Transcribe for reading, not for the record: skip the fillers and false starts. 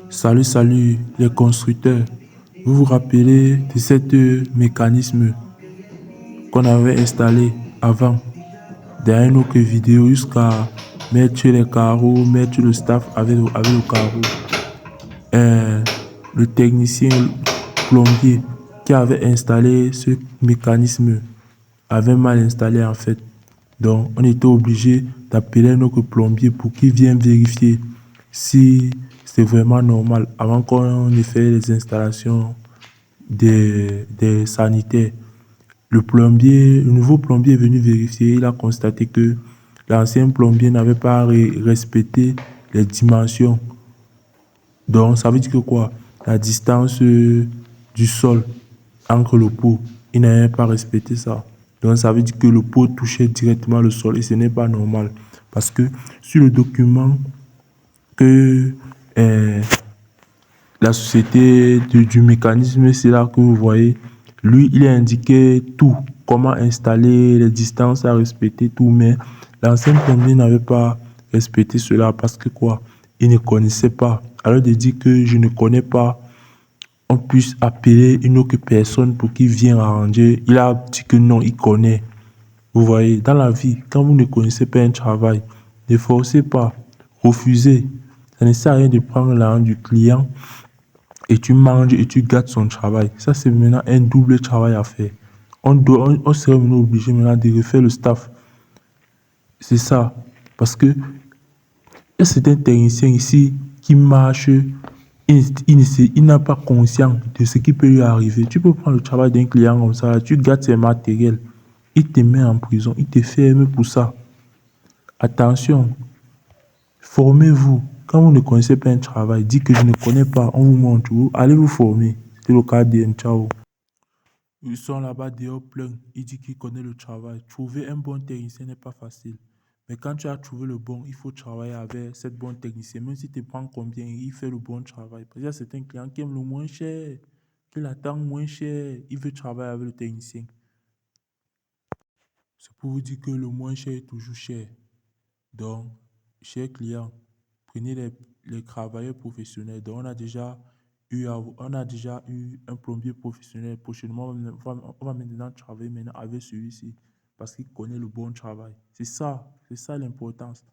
Salut les constructeurs. Vous vous rappelez de cet mécanisme qu'on avait installé avant dans une autre vidéo jusqu'à mettre les carreaux, mettre le staff avec le carreau. Le technicien plombier qui avait installé ce mécanisme avait mal installé en fait. Donc on était obligé d'appeler notre plombier pour qu'il vienne vérifier si c'est vraiment normal avant qu'on ait fait les installations des sanitaires. Le nouveau plombier est venu vérifier. Il a constaté que l'ancien plombier n'avait pas respecté les dimensions. Donc, ça veut dire que quoi? La distance du sol entre le pot, il n'avait pas respecté ça. Donc, ça veut dire que le pot touchait directement le sol et ce n'est pas normal. Parce que sur le document que euh, la société du mécanisme, c'est là que vous voyez, lui, il a indiqué tout, comment installer, les distances à respecter, tout, mais l'ancien plombier n'avait pas respecté cela parce que quoi, il ne connaissait pas. Alors de dire que je ne connais pas, on puisse appeler une autre personne pour qu'il vienne arranger, il a dit que non, il connaît. Vous voyez, dans la vie, quand vous ne connaissez pas un travail, ne forcez pas, refusez. Ça ne sert à rien de prendre l'argent du client et tu manges et tu gâtes son travail. Ça, c'est maintenant un double travail à faire. On serait maintenant obligé maintenant de refaire le staff. C'est ça. Parce que c'est un technicien ici qui marche, il n'a pas conscience de ce qui peut lui arriver. Tu peux prendre le travail d'un client comme ça, tu gâtes ses matériels, il te met en prison, il te ferme pour ça. Attention, formez-vous. Quand vous ne connaissez pas un travail, dites que je ne connais pas, on vous montre, allez vous former. C'était le cas d'un ciao. Ils sont là-bas dehors plein. Il dit qu'il connaît le travail. Trouver un bon technicien n'est pas facile. Mais quand tu as trouvé le bon, il faut travailler avec cette bonne technicien. Même si tu prends combien, il fait le bon travail. Parce qu'il y a certains clients qui aiment le moins cher, qui l'attendent moins cher. Il veut travailler avec le technicien. C'est pour vous dire que le moins cher est toujours cher. Donc, chers clients, prenez les travailleurs professionnels. Donc, on a déjà eu un plombier professionnel. Prochainement, on va maintenant travailler maintenant avec celui-ci parce qu'il connaît le bon travail. C'est ça l'importance.